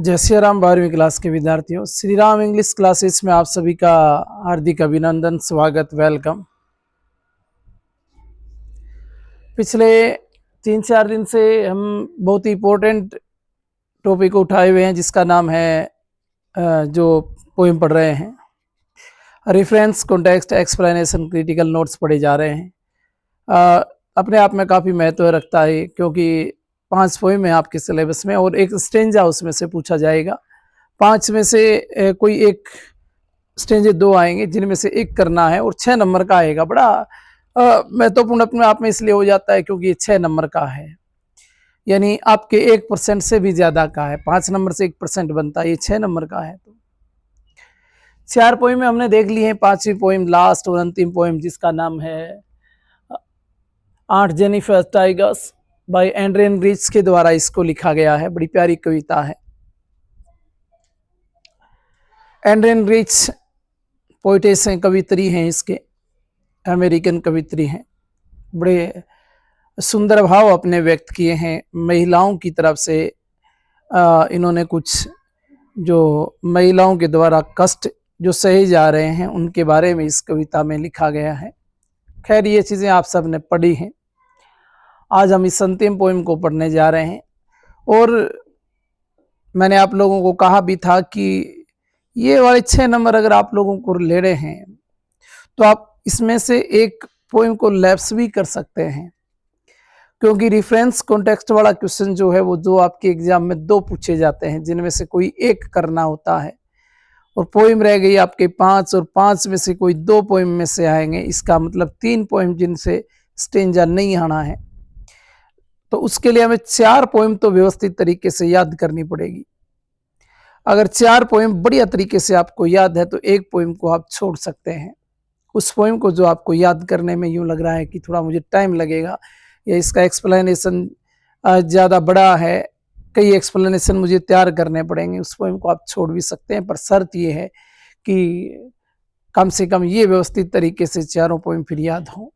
जय श्री राम 12वीं क्लास के विद्यार्थियों, श्री राम इंग्लिश क्लासेस में आप सभी का हार्दिक अभिनंदन, स्वागत, वेलकम। पिछले 3-4 दिन से हम बहुत ही इम्पोर्टेंट टॉपिक उठाए हुए हैं जिसका नाम है जो पोएम पढ़ रहे हैं, reference, context, explanation, critical notes पढ़े जा रहे हैं। अपने आप में काफ़ी महत्व रखता है क्योंकि 5 पोएम है आपके सिलेबस में और एक स्टेंजा उसमें से पूछा जाएगा। 5 में से कोई एक स्टेंजे 2 आएंगे जिनमें से एक करना है और 6 नंबर का आएगा। बड़ा महत्वपूर्ण अपने आप में इसलिए हो जाता है क्योंकि ये 6 नंबर का है, यानी आपके 1% से भी ज्यादा का है। 5 नंबर से 1% बनता है, ये 6 नंबर का है। तो 4 पोएम हमने देख ली है। 5वीं पोएम लास्ट और अंतिम पोएम जिसका नाम है 8 Jennifer tigers by Adrienne Rich के द्वारा इसको लिखा गया है। बड़ी प्यारी कविता है। एंड्रियन रिच पोइटेस हैं, कवित्री हैं, इसके अमेरिकन कवित्री हैं। बड़े सुंदर भाव अपने व्यक्त किए हैं महिलाओं की तरफ से। इन्होंने कुछ जो महिलाओं के द्वारा कष्ट जो सहे जा रहे हैं उनके बारे में इस कविता में लिखा गया है। खैर, ये चीज़ें आप सब ने पढ़ी हैं। आज हम इस अंतिम पोएम को पढ़ने जा रहे हैं और मैंने आप लोगों को कहा भी था कि ये वाले 6 नंबर अगर आप लोगों को ले रहे हैं तो आप इसमें से एक पोएम को लैप्स भी कर सकते हैं, क्योंकि रेफरेंस कॉन्टेक्स्ट वाला क्वेश्चन जो है वो जो आपके एग्जाम में 2 पूछे जाते हैं जिनमें से कोई एक करना होता है और पोएम रह गई आपके 5 और 5 में से कोई 2 पोएम में से आएंगे। इसका मतलब 3 पोएम जिनसे स्टेंजा नहीं आना है, तो उसके लिए हमें 4 पोएम तो व्यवस्थित तरीके से याद करनी पड़ेगी। अगर 4 पोएम बढ़िया तरीके से आपको याद है तो एक पोएम को आप छोड़ सकते हैं। उस पोएम को जो आपको याद करने में यूं लग रहा है कि थोड़ा मुझे टाइम लगेगा या इसका एक्सप्लेनेशन ज़्यादा बड़ा है, कई एक्सप्लेनेशन मुझे तैयार करने पड़ेंगे, उस पोएम को आप छोड़ भी सकते हैं। पर शर्त ये है कि कम से कम ये व्यवस्थित तरीके से चारों पोएम फिर याद हों।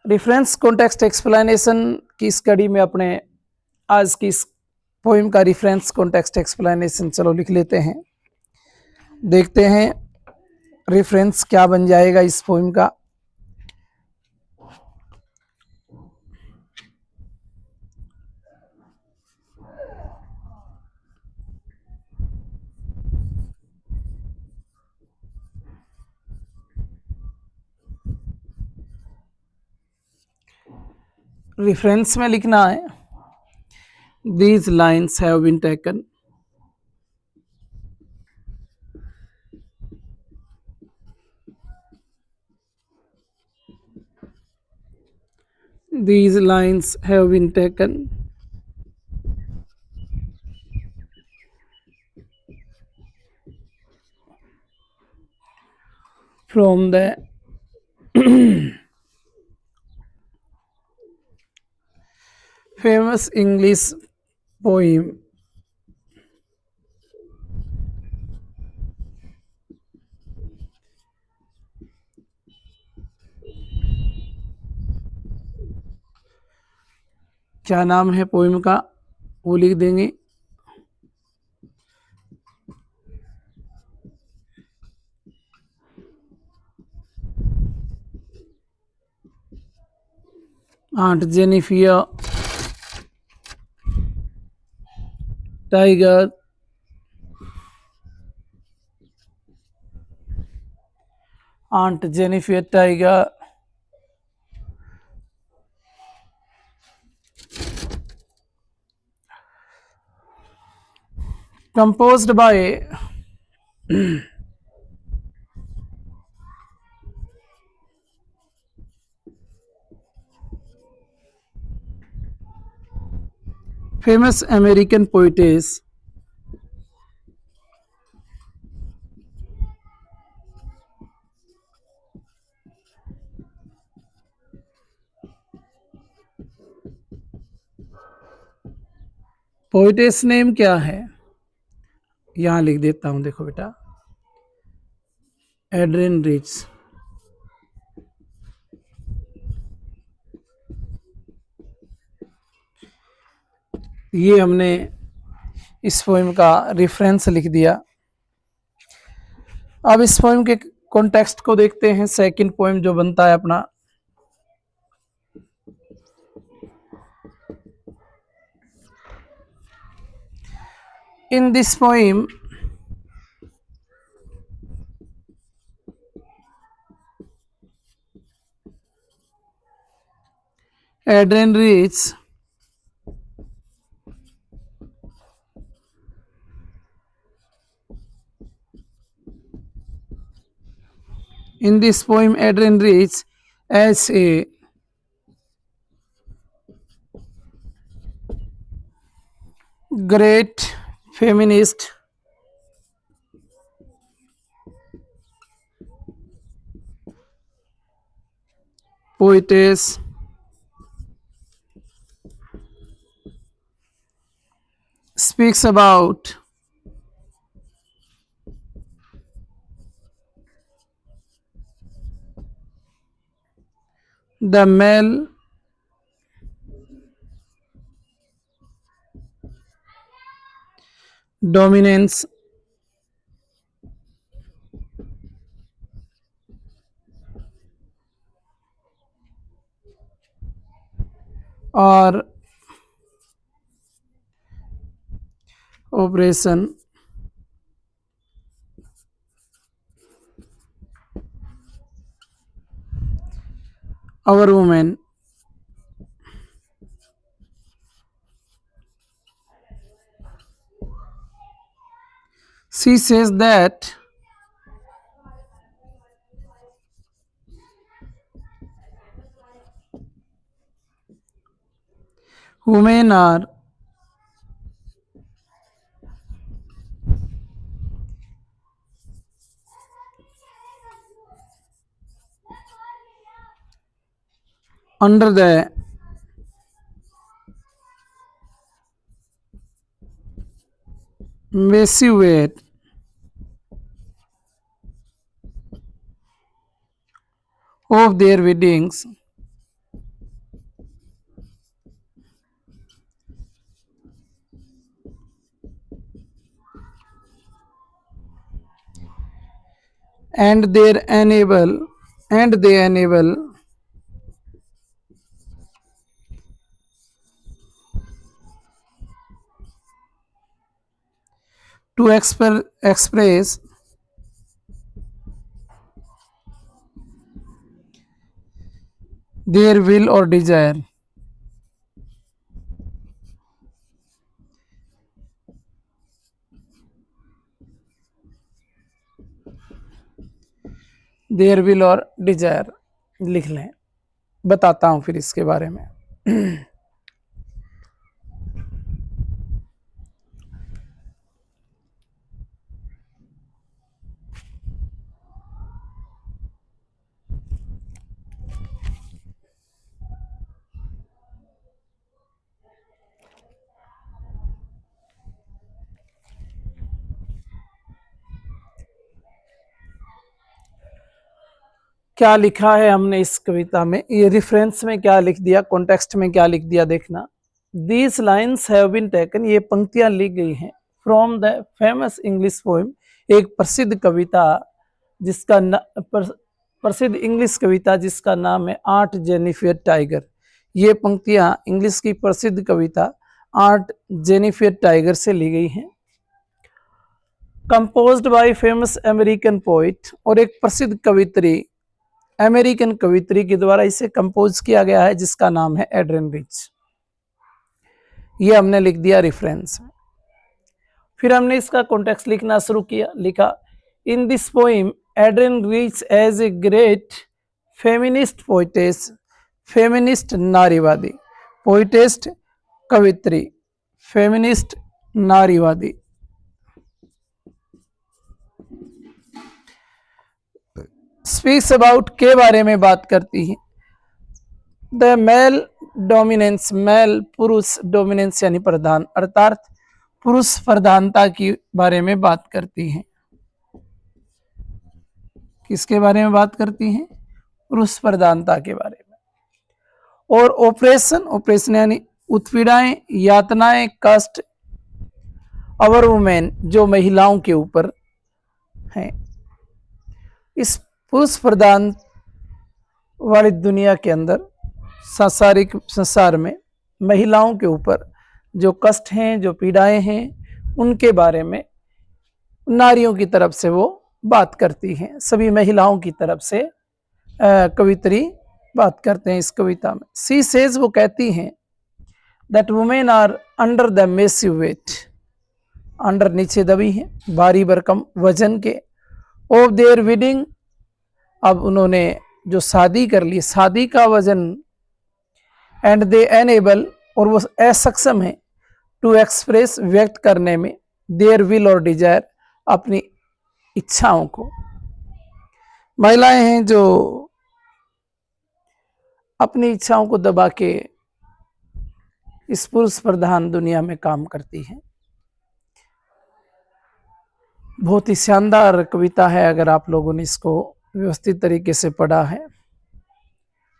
रेफरेंस कॉन्टेक्स्ट एक्सप्लेनेशन की स्टडी में अपने आज की इस पोएम का रेफरेंस कॉन्टेक्स्ट एक्सप्लेनेशन चलो लिख लेते हैं। देखते हैं रेफरेंस क्या बन जाएगा इस पोएम का। रेफरेंस में लिखना है these lines have been taken these lines have been taken from the famous English poem क्या नाम है पोएम का वो लिख देंगे। Aunt Jennifer's tiger aunt Jennifer's tiger composed by famous American poetess poetess name क्या है, यहां लिख देता हूं। देखो बेटा, एड्रियन रिच। ये हमने इस पोइम का रेफरेंस लिख दिया। अब इस पोइम के कॉन्टेक्स्ट को देखते हैं। सेकंड पोइम जो बनता है अपना, इन this poem Adrian Rich as a great feminist poetess, speaks about the male dominance or oppression over women. She says that women are under the massive weight of their weddings and they enable to express their will or desire. Their will or desire लिख लें। बताता हूं फिर इसके बारे में। क्या लिखा है हमने इस कविता में, ये रेफरेंस में क्या लिख दिया, कॉन्टेक्स्ट में क्या लिख दिया, देखना। These lines have been taken, ये पंक्तियां ली गई हैं, from the famous English poem, एक प्रसिद्ध कविता जिसका प्रसिद्ध इंग्लिश कविता जिसका नाम है आर्ट जेनिफर टाइगर। ये पंक्तियां इंग्लिश की प्रसिद्ध कविता आर्ट जेनिफर टाइगर से ली गई हैं। Composed bye famous American poet, और एक प्रसिद्ध कवित्री अमेरिकन कवित्री के द्वारा इसे कंपोज किया गया है जिसका नाम है एड्रियन रिच। ये हमने लिख दिया रेफरेंस में। फिर हमने इसका कॉन्टेक्स्ट लिखना शुरू किया। लिखा, in this poem Adrienne Rich as a great feminist poetess, feminist नारीवादी, पोइटेस्ट कवित्री, फेमिनिस्ट नारीवादी, स्पीक्स अबाउट के बारे में बात करती है, द मेल डोमिनेंस, मेल पुरुष, डोमिनेंस यानी प्रधान, अर्थात पुरुष प्रधानता के बारे में बात करती है। किसके बारे में बात करती हैं? पुरुष प्रधानता के बारे में। और ऑपरेशन, ऑपरेशन यानी उत्पीड़ाएं, यातनाएं, कष्ट अवर वुमेन, जो महिलाओं के ऊपर हैं। इस पुरुष प्रधान वाली दुनिया के अंदर, सांसारिक संसार में महिलाओं के ऊपर जो कष्ट हैं, जो पीड़ाएं हैं, उनके बारे में नारियों की तरफ से वो बात करती हैं। सभी महिलाओं की तरफ से कवित्री बात करते हैं इस कविता में। सी सेज, वो कहती हैं, that women are under the massive weight, under नीचे दबी हैं, भारी भरकम वजन के, ऑफ देयर वेडिंग, अब उन्होंने जो शादी कर ली, शादी का वजन, एंड दे एनेबल, और वो असक्षम है, टू एक्सप्रेस, व्यक्त करने में, देयर विल और डिजायर, अपनी इच्छाओं को। महिलाएं हैं जो अपनी इच्छाओं को दबा के इस पुरुष प्रधान दुनिया में काम करती हैं। बहुत ही शानदार कविता है, अगर आप लोगों ने इसको व्यवस्थित तरीके से पढ़ा है।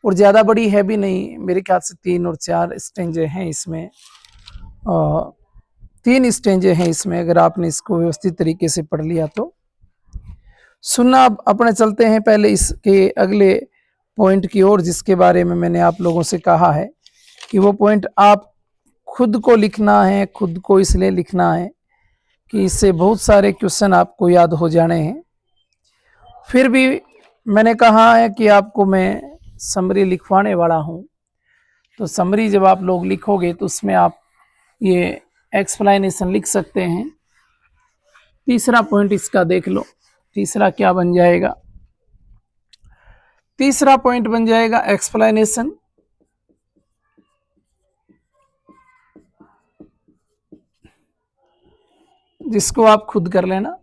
और ज़्यादा बड़ी है भी नहीं, मेरे ख्याल से 3 और 4 स्टेंजे हैं इसमें, 3 स्टेंजे हैं इसमें, अगर आपने इसको व्यवस्थित तरीके से पढ़ लिया तो। सुनना, अब अपने चलते हैं पहले इसके अगले पॉइंट की ओर, जिसके बारे में मैंने आप लोगों से कहा है कि वो पॉइंट आप खुद को लिखना है। खुद को इसलिए लिखना है कि इससे बहुत सारे क्वेश्चन आपको याद हो जाने हैं। फिर भी मैंने कहा है कि आपको मैं समरी लिखवाने वाला हूँ, तो समरी जब आप लोग लिखोगे तो उसमें आप ये एक्सप्लेनेशन लिख सकते हैं। तीसरा पॉइंट इसका देख लो, तीसरा क्या बन जाएगा? तीसरा पॉइंट बन जाएगा एक्सप्लेनेशन। जिसको आप खुद कर लेना,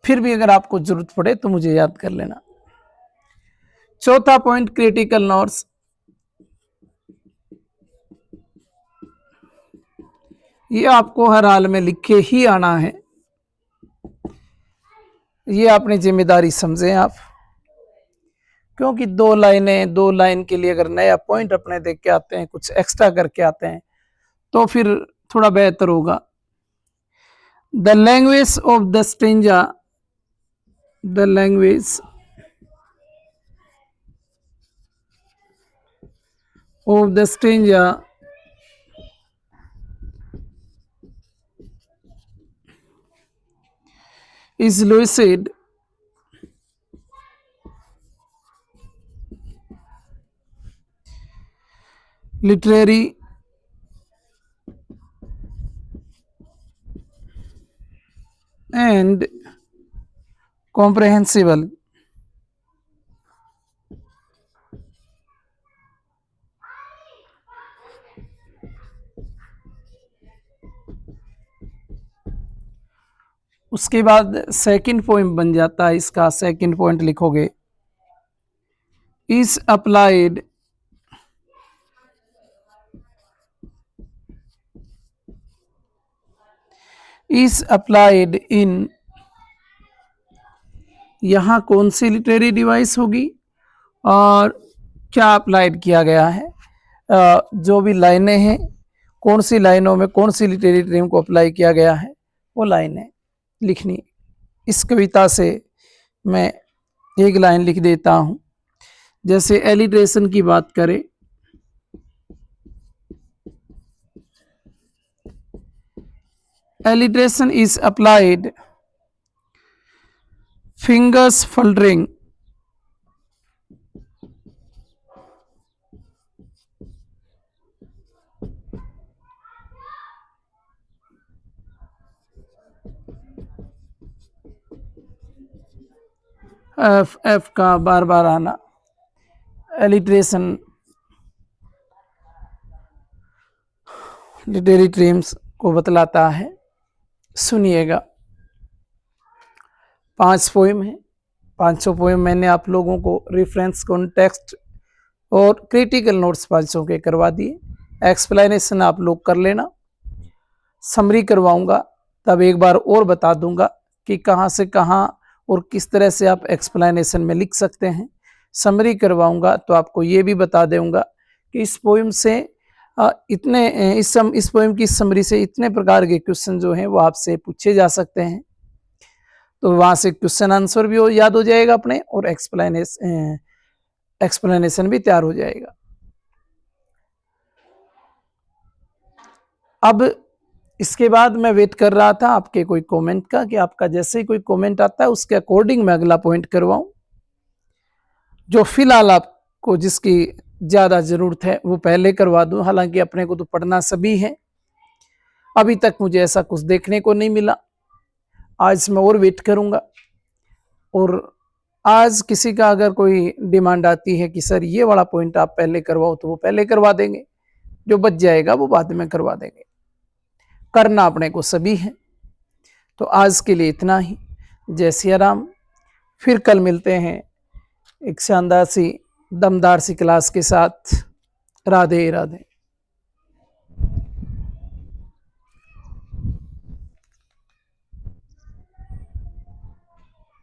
फिर भी अगर आपको जरूरत पड़े तो मुझे याद कर लेना। चौथा पॉइंट क्रिटिकल नोट्स। ये आपको हर हाल में लिखे ही आना है, ये अपनी जिम्मेदारी समझें आप, क्योंकि 2 लाइनें, 2 लाइन के लिए अगर नया पॉइंट अपने देख के आते हैं, कुछ एक्स्ट्रा करके आते हैं, तो फिर थोड़ा बेहतर होगा। The language of the stranger, the language of the stranger is lucid literary and comprehensible. उसके बाद सेकंड पॉइंट बन जाता है इसका। सेकंड पॉइंट लिखोगे, इज अप्लाइड इन, यहां कौन सी लिटरेरी डिवाइस होगी और क्या अप्लाइड किया गया है। जो भी लाइनें हैं, कौन सी लाइनों में कौन सी लिटरेरी ट्रीम को अप्लाई किया गया है, वो लाइनें लिखनी। इस कविता से मैं एक लाइन लिख देता हूं। जैसे एलिट्रेशन की बात करें, alliteration is applied fingers fluttering F का बार बार आना एलिट्रेशन लिटरेरी ट्रीम्स को बतलाता है। सुनिएगा, 5 पोएम है। 500 पोएम मैंने आप लोगों को रेफरेंस, कॉन्टेक्स्ट और क्रिटिकल नोट्स 500 के करवा दिए। एक्सप्लेनेशन आप लोग कर लेना। समरी करवाऊंगा तब एक बार और बता दूंगा कि कहाँ से कहाँ और किस तरह से आप एक्सप्लेनेशन में लिख सकते हैं। समरी करवाऊंगा तो आपको ये भी बता दूंगा कि इस पोएम से इस पोएम की समरी से इतने प्रकार के क्वेश्चन जो हैं वो आपसे पूछे जा सकते हैं। तो वहां से क्वेश्चन आंसर भी याद हो जाएगा अपने, और एक्सप्लेनेशन भी तैयार हो जाएगा। अब इसके बाद मैं वेट कर रहा था आपके कोई कमेंट का, कि आपका जैसे ही कोई कमेंट आता है उसके अकॉर्डिंग मैं अगला पॉइंट करवाऊं। जो फिलहाल आपको जिसकी ज्यादा जरूरत है वो पहले करवा दूं। हालांकि अपने को तो पढ़ना सभी है, अभी तक मुझे ऐसा कुछ देखने को नहीं मिला। आज मैं और वेट करूंगा, और आज किसी का अगर कोई डिमांड आती है कि सर ये वाला पॉइंट आप पहले करवाओ, तो वो पहले करवा देंगे, जो बच जाएगा वो बाद में करवा देंगे। करना अपने को सभी है। तो आज के लिए इतना ही। जय सिया राम। फिर कल मिलते हैं एक शानदार सी दमदार सी क्लास के साथ। राधे राधे।